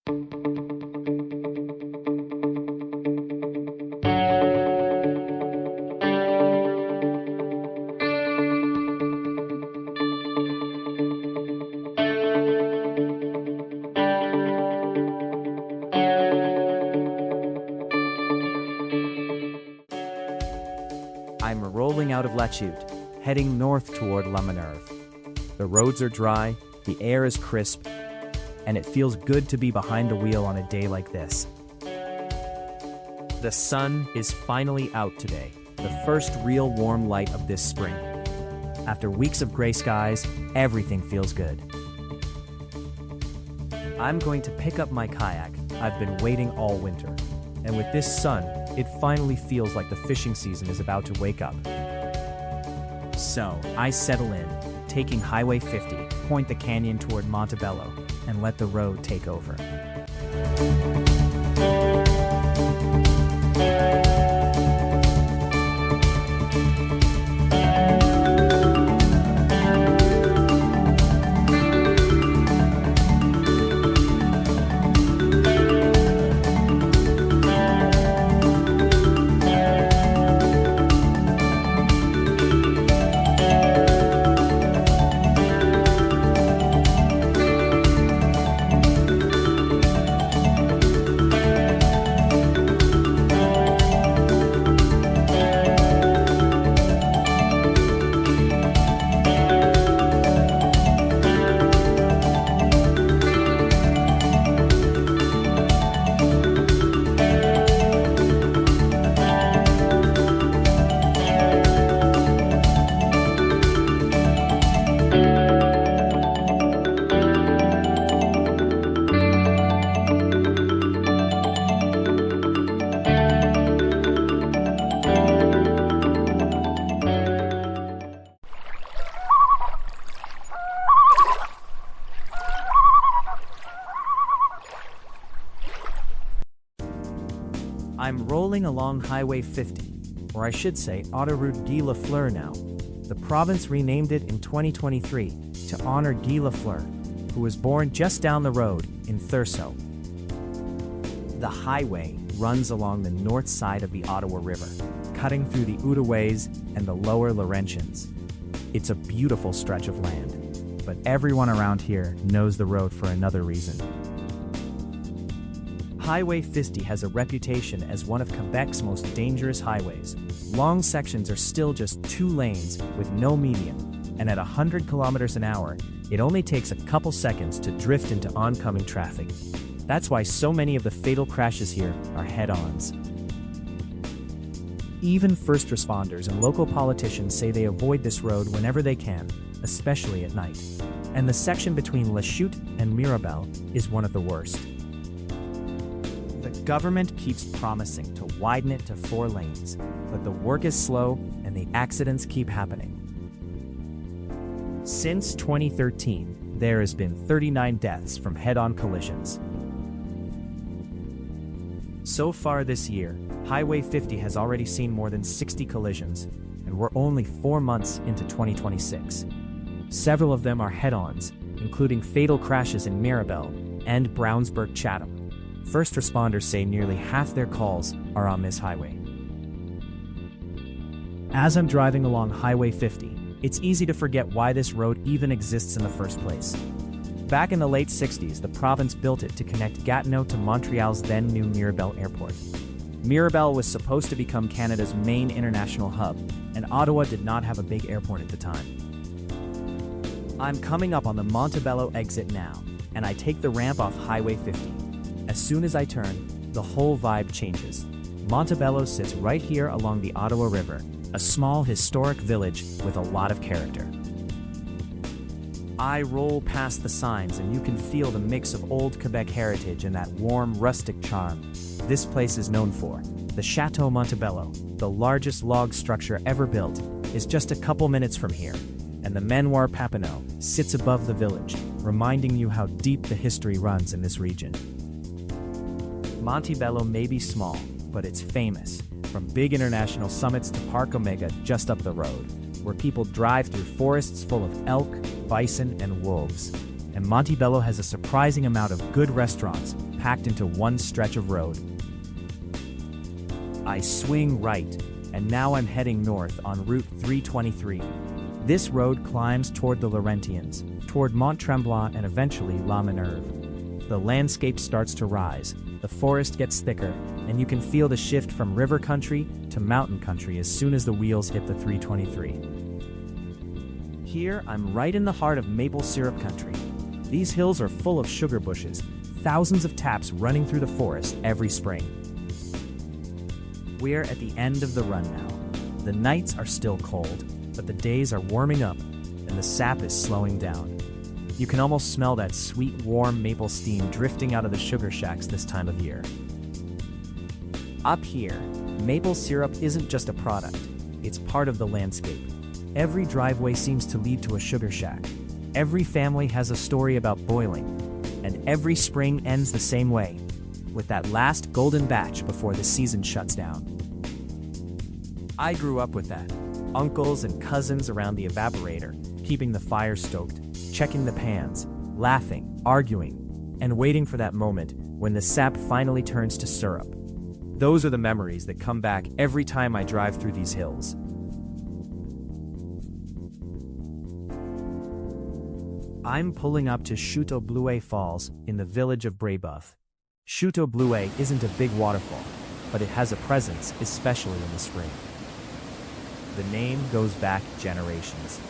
I'm rolling out of La Chute, heading north toward La Minerve. The roads are dry, the air is crisp, and it feels good to be behind the wheel on a day like this. The sun is finally out today, the first real warm light of this spring. After weeks of gray skies, everything feels good. I'm going to pick up my kayak. I've been waiting all winter, and with this sun, it finally feels like the fishing season is about to wake up. So, I settle in, taking Highway 50, point the canyon toward Montebello, and let the road take over. I'm rolling along Highway 50, or I should say Autoroute de la Fleur now. The province renamed it in 2023 to honor Guy Lafleur, who was born just down the road in Tissot. The highway runs along the north side of the Ottawa River, cutting through the Outaouais and the Lower Laurentians. It's a beautiful stretch of land, but everyone around here knows the road for another reason. Highway 50 has a reputation as one of Quebec's most dangerous highways. Long sections are still just 2 lanes with no median, and at 100 kilometers an hour, it only takes a couple seconds to drift into oncoming traffic. That's why so many of the fatal crashes here are head-ons. Even first responders and local politicians say they avoid this road whenever they can, especially at night. And the section between La Chute and Mirabel is one of the worst. The government keeps promising to widen it to 4 lanes, but the work is slow and the accidents keep happening. Since 2013, there has been 39 deaths from head-on collisions. So far this year, Highway 50 has already seen more than 60 collisions, and we're only 4 months into 2026. Several of them are head-ons, including fatal crashes in Mirabel and Brownsburg, Chatham. First responders say nearly half their calls are on this highway. As I'm driving along Highway 50, it's easy to forget why this road even exists in the first place. Back in the late 60s, the province built it to connect Gatineau to Montreal's then new Mirabel Airport. Mirabel was supposed to become Canada's main international hub, and Ottawa did not have a big airport at the time. I'm coming up on the Montebello exit now, and I take the ramp off Highway 50. As soon as I turn, the whole vibe changes. Montebello sits right here along the Ottawa River, a small historic village with a lot of character. I roll past the signs and you can feel the mix of old Quebec heritage and that warm, rustic charm this place is known for. The Chateau Montebello, the largest log structure ever built, is just a couple minutes from here, and the Manoir Papineau sits above the village, reminding you how deep the history runs in this region. Montebello may be small, but it's famous, from big international summits to Park Omega just up the road, where people drive through forests full of elk, bison, and wolves. and Montebello has a surprising amount of good restaurants packed into one stretch of road. I swing right, and now I'm heading north on Route 323. This road climbs toward the Laurentians, toward Mont-Tremblant and eventually La Minerve. The landscape starts to rise, the forest gets thicker, and you can feel the shift from river country to mountain country as soon as the wheels hit the 323. Here, I'm right in the heart of maple syrup country. These hills are full of sugar bushes, thousands of taps running through the forest every spring. We're at the end of the run now. The nights are still cold, but the days are warming up, and the sap is slowing down. You can almost smell that sweet, warm maple steam drifting out of the sugar shacks this time of year. Up here, maple syrup isn't just a product, it's part of the landscape. Every driveway seems to lead to a sugar shack. Every family has a story about boiling, and every spring ends the same way, with that last golden batch before the season shuts down. I grew up with that. Uncles and cousins around the evaporator, keeping the fire stoked, checking the pans, laughing, arguing, and waiting for that moment when the sap finally turns to syrup. Those are the memories that come back every time I drive through these hills. I'm pulling up to Chute Bleuet Falls in the village of Brébeuf. Chute Bleuet isn't a big waterfall, but it has a presence, especially in the spring. The name goes back generations.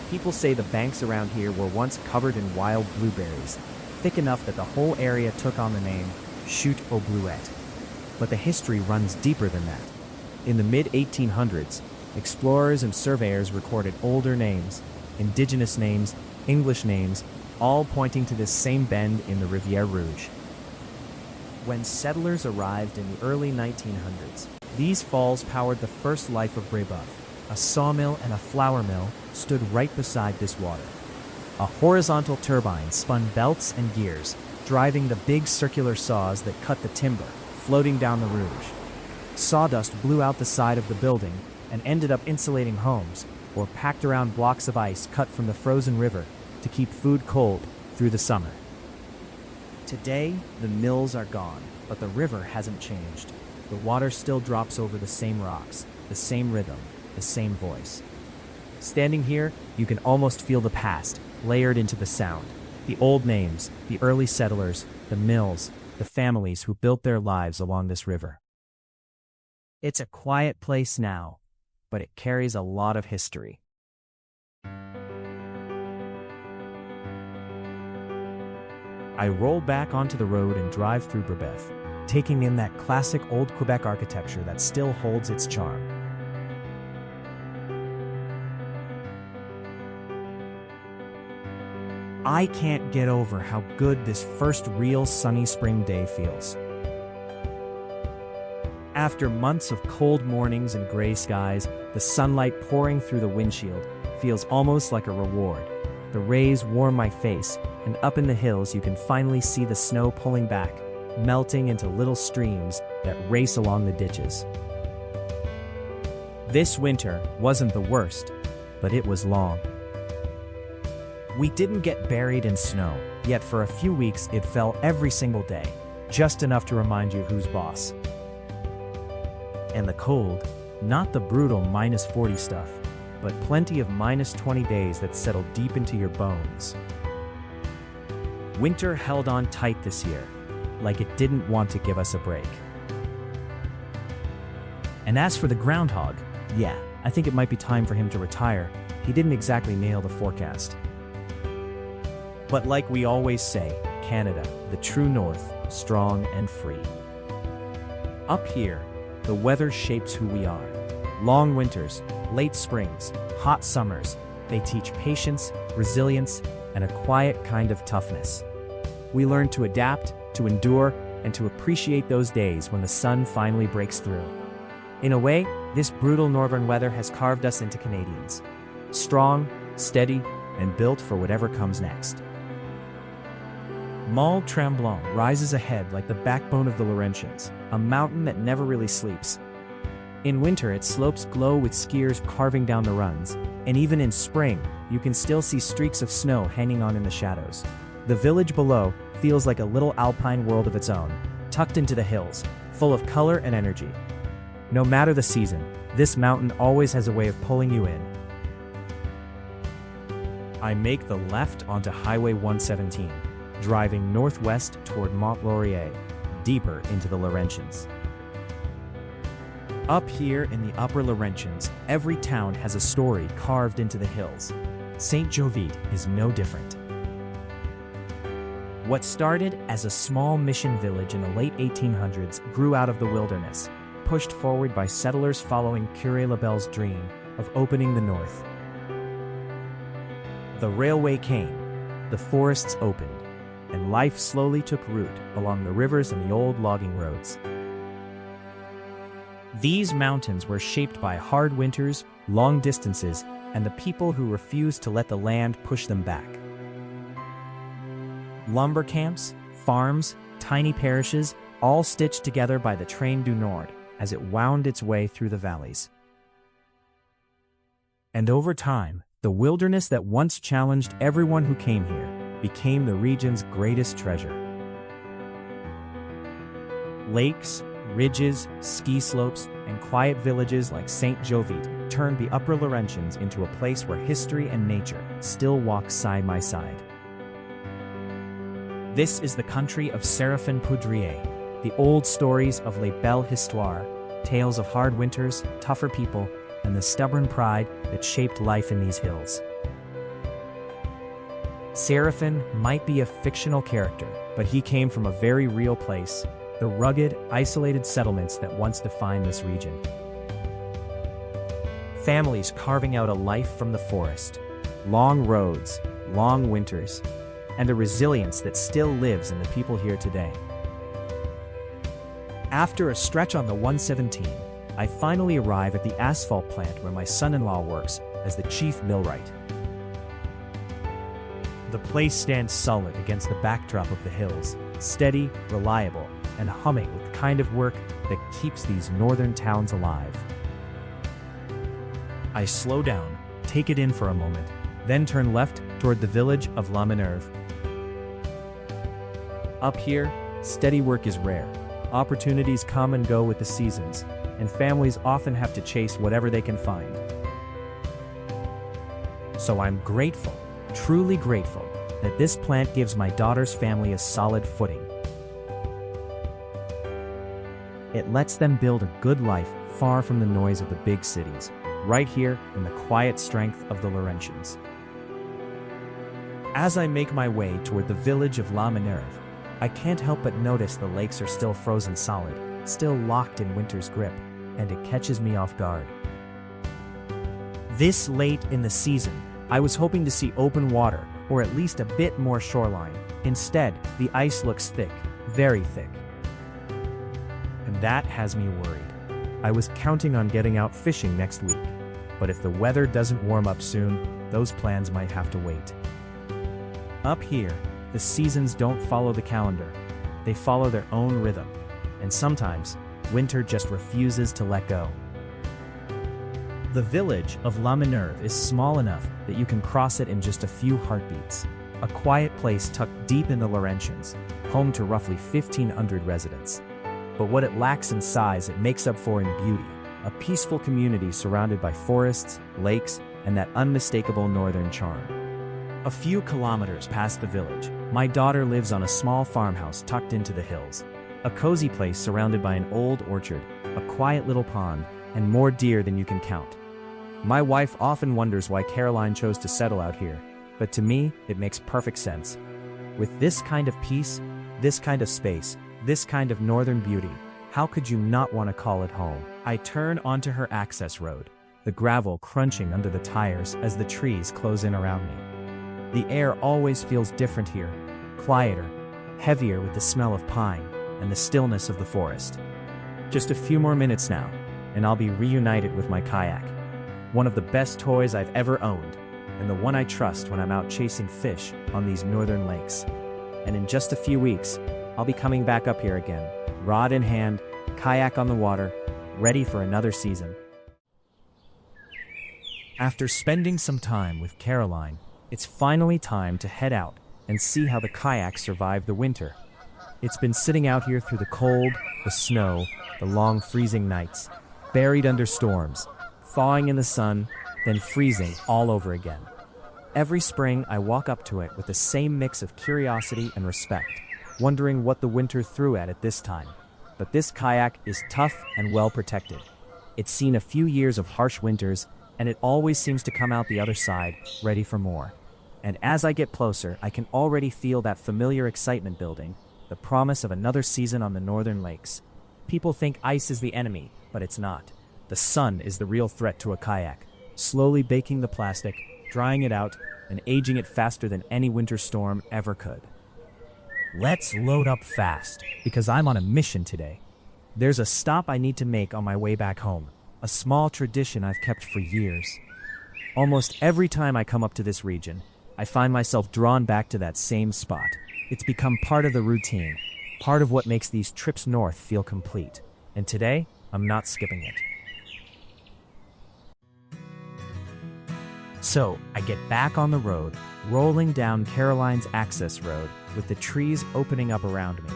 People say the banks around here were once covered in wild blueberries, thick enough that the whole area took on the name Chute aux Bleuettes. But the history runs deeper than that. In the mid-1800s, explorers and surveyors recorded older names, indigenous names, English names, all pointing to this same bend in the Rivière Rouge. When settlers arrived in the early 1900s, these falls powered the first life of Brébeuf. A sawmill and a flour mill stood right beside this water. A horizontal turbine spun belts and gears, driving the big circular saws that cut the timber, floating down the Rouge. Sawdust blew out the side of the building and ended up insulating homes, or packed around blocks of ice cut from the frozen river to keep food cold through the summer. Today, the mills are gone, but the river hasn't changed. The water still drops over the same rocks, the same rhythm, the same voice. Standing here, you can almost feel the past, layered into the sound. The old names, the early settlers, the mills, the families who built their lives along this river. It's a quiet place now, but it carries a lot of history. I roll back onto the road and drive through Brébeuf, taking in that classic old Quebec architecture that still holds its charm. I can't get over how good this first real sunny spring day feels. After months of cold mornings and gray skies, the sunlight pouring through the windshield feels almost like a reward. The rays warm my face, and up in the hills you can finally see the snow pulling back, melting into little streams that race along the ditches. This winter wasn't the worst, but it was long. We didn't get buried in snow, yet for a few weeks it fell every single day, just enough to remind you who's boss. And the cold, not the brutal -40 stuff, but plenty of -20 days that settled deep into your bones. Winter held on tight this year, like it didn't want to give us a break. And as for the groundhog, yeah, I think it might be time for him to retire. He didn't exactly nail the forecast. But like we always say, Canada, the true north, strong and free. Up here, the weather shapes who we are. Long winters, late springs, hot summers, they teach patience, resilience, and a quiet kind of toughness. We learn to adapt, to endure, and to appreciate those days when the sun finally breaks through. In a way, this brutal northern weather has carved us into Canadians. Strong, steady, and built for whatever comes next. Mont-Tremblant rises ahead like the backbone of the Laurentians, a mountain that never really sleeps. In winter, its slopes glow with skiers carving down the runs, and even in spring, you can still see streaks of snow hanging on in the shadows. The village below feels like a little alpine world of its own, tucked into the hills, full of color and energy. No matter the season, this mountain always has a way of pulling you in. I make the left onto Highway 117, driving northwest toward Mont-Laurier, deeper into the Laurentians. Up here in the Upper Laurentians, every town has a story carved into the hills. Saint-Jovite is no different. What started as a small mission village in the late 1800s grew out of the wilderness, pushed forward by settlers following Curé Labelle's dream of opening the north. The railway came, the forests opened, and life slowly took root along the rivers and the old logging roads. These mountains were shaped by hard winters, long distances, and the people who refused to let the land push them back. Lumber camps, farms, tiny parishes, all stitched together by the Train du Nord as it wound its way through the valleys. And over time, the wilderness that once challenged everyone who came here became the region's greatest treasure. Lakes, ridges, ski slopes, and quiet villages like Saint-Jovite turned the Upper Laurentians into a place where history and nature still walk side by side. This is the country of Séraphin Poudrier, the old stories of Les Belles Histoires, tales of hard winters, tougher people, and the stubborn pride that shaped life in these hills. Séraphin might be a fictional character, but he came from a very real place, the rugged, isolated settlements that once defined this region. Families carving out a life from the forest, long roads, long winters, and a resilience that still lives in the people here today. After a stretch on the 117, I finally arrive at the asphalt plant where my son-in-law works as the chief millwright. The place stands solid against the backdrop of the hills, steady, reliable, and humming with the kind of work that keeps these northern towns alive. I slow down, take it in for a moment, then turn left toward the village of La Minerve. Up here, steady work is rare. Opportunities come and go with the seasons, and families often have to chase whatever they can find. So I'm grateful, truly grateful, that this plant gives my daughter's family a solid footing. It lets them build a good life far from the noise of the big cities, right here in the quiet strength of the Laurentians. As I make my way toward the village of La Minerve, I can't help but notice the lakes are still frozen solid, still locked in winter's grip, and it catches me off guard. This late in the season, I was hoping to see open water, or at least a bit more shoreline. Instead, the ice looks thick, very thick. And that has me worried. I was counting on getting out fishing next week, but if the weather doesn't warm up soon, those plans might have to wait. Up here, the seasons don't follow the calendar. They follow their own rhythm, and sometimes, winter just refuses to let go. The village of La Minerve is small enough that you can cross it in just a few heartbeats. A quiet place tucked deep in the Laurentians, home to roughly 1,500 residents. But what it lacks in size, it makes up for in beauty. A peaceful community surrounded by forests, lakes, and that unmistakable northern charm. A few kilometers past the village, my daughter lives on a small farmhouse tucked into the hills. A cozy place surrounded by an old orchard, a quiet little pond, and more deer than you can count. My wife often wonders why Caroline chose to settle out here, but to me, it makes perfect sense. With this kind of peace, this kind of space, this kind of northern beauty, how could you not want to call it home? I turn onto her access road, the gravel crunching under the tires as the trees close in around me. The air always feels different here, quieter, heavier with the smell of pine and the stillness of the forest. Just a few more minutes now, and I'll be reunited with my kayak. One of the best toys I've ever owned, and the one I trust when I'm out chasing fish on these northern lakes. And in just a few weeks, I'll be coming back up here again, rod in hand, kayak on the water, ready for another season. After spending some time with Caroline, it's finally time to head out and see how the kayak survived the winter. It's been sitting out here through the cold, the snow, the long freezing nights, buried under storms, thawing in the sun, then freezing all over again. Every spring, I walk up to it with the same mix of curiosity and respect, wondering what the winter threw at it this time. But this kayak is tough and well protected. It's seen a few years of harsh winters, and it always seems to come out the other side, ready for more. And as I get closer, I can already feel that familiar excitement building, the promise of another season on the northern lakes. People think ice is the enemy, but it's not. The sun is the real threat to a kayak, slowly baking the plastic, drying it out, and aging it faster than any winter storm ever could. Let's load up fast, because I'm on a mission today. There's a stop I need to make on my way back home, a small tradition I've kept for years. Almost every time I come up to this region, I find myself drawn back to that same spot. It's become part of the routine, part of what makes these trips north feel complete. And today, I'm not skipping it. So, I get back on the road, rolling down Caroline's access road with the trees opening up around me.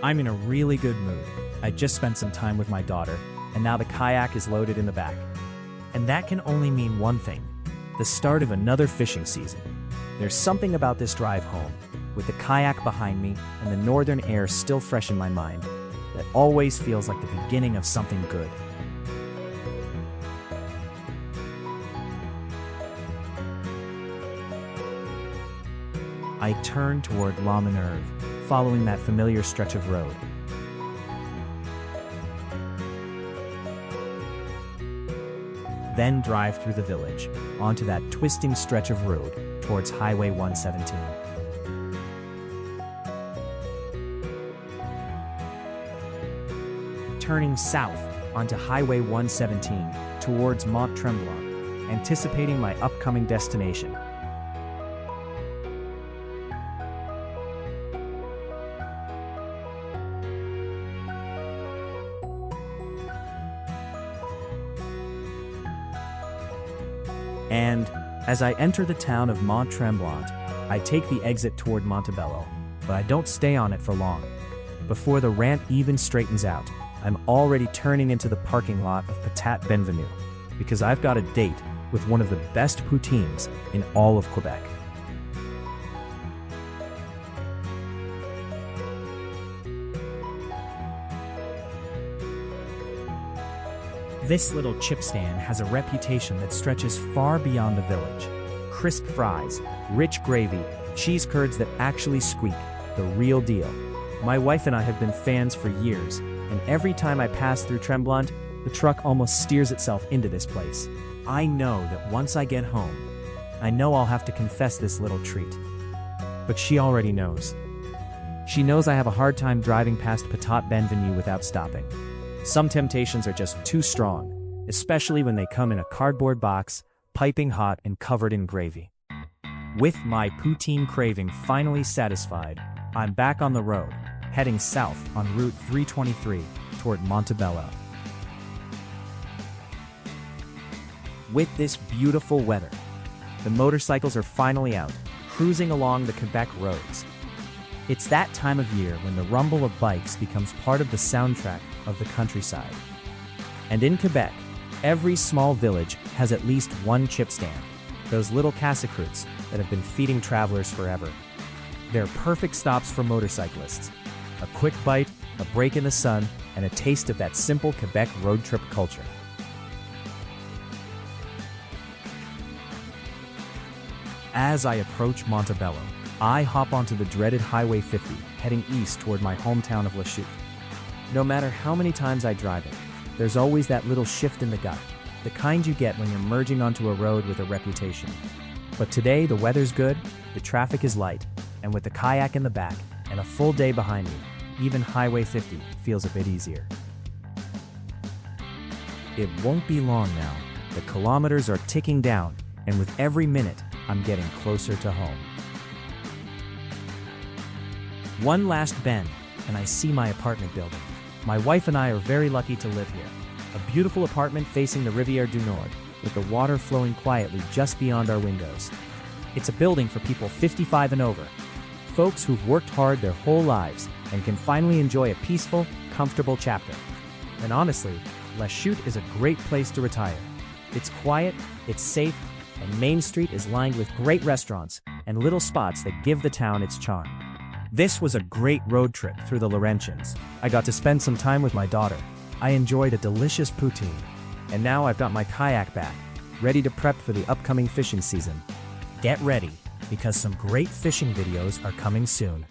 I'm in a really good mood. I just spent some time with my daughter, and now the kayak is loaded in the back. And that can only mean one thing: the start of another fishing season. There's something about this drive home, with the kayak behind me and the northern air still fresh in my mind, that always feels like the beginning of something good. I turn toward La Minerve, following that familiar stretch of road. Then drive through the village, onto that twisting stretch of road towards Highway 117. Turning south onto Highway 117 towards Mont Tremblant, anticipating my upcoming destination. And as I enter the town of Mont Tremblant, I take the exit toward Montebello, but I don't stay on it for long. Before the rant even straightens out, I'm already turning into the parking lot of Patat Benvenue, because I've got a date with one of the best poutines in all of Quebec. This little chip stand has a reputation that stretches far beyond the village. Crisp fries, rich gravy, cheese curds that actually squeak, the real deal. My wife and I have been fans for years, and every time I pass through Tremblant, the truck almost steers itself into this place. I know that once I get home, I know I'll have to confess this little treat. But she already knows. She knows I have a hard time driving past Patat Benvenue without stopping. Some temptations are just too strong, especially when they come in a cardboard box, piping hot and covered in gravy. With my poutine craving finally satisfied, I'm back on the road, heading south on Route 323 toward Montebello. With this beautiful weather, the motorcycles are finally out, cruising along the Quebec roads. It's that time of year when the rumble of bikes becomes part of the soundtrack of the countryside. And in Quebec, every small village has at least one chip stand, those little cassicroutes that have been feeding travelers forever. They're perfect stops for motorcyclists. A quick bite, a break in the sun, and a taste of that simple Quebec road trip culture. As I approach Montebello, I hop onto the dreaded Highway 50, heading east toward my hometown of Lachute. No matter how many times I drive it, there's always that little shift in the gut, the kind you get when you're merging onto a road with a reputation. But today, the weather's good, the traffic is light, and with the kayak in the back and a full day behind me, even Highway 50 feels a bit easier. It won't be long now. The kilometers are ticking down, and with every minute, I'm getting closer to home. One last bend, and I see my apartment building. My wife and I are very lucky to live here. A beautiful apartment facing the Rivière du Nord, with the water flowing quietly just beyond our windows. It's a building for people 55 and over. Folks who've worked hard their whole lives and can finally enjoy a peaceful, comfortable chapter. And honestly, La Chute is a great place to retire. It's quiet, it's safe, and Main Street is lined with great restaurants and little spots that give the town its charm. This was a great road trip through the Laurentians. I got to spend some time with my daughter. I enjoyed a delicious poutine. And now I've got my kayak back, ready to prep for the upcoming fishing season. Get ready, because some great fishing videos are coming soon.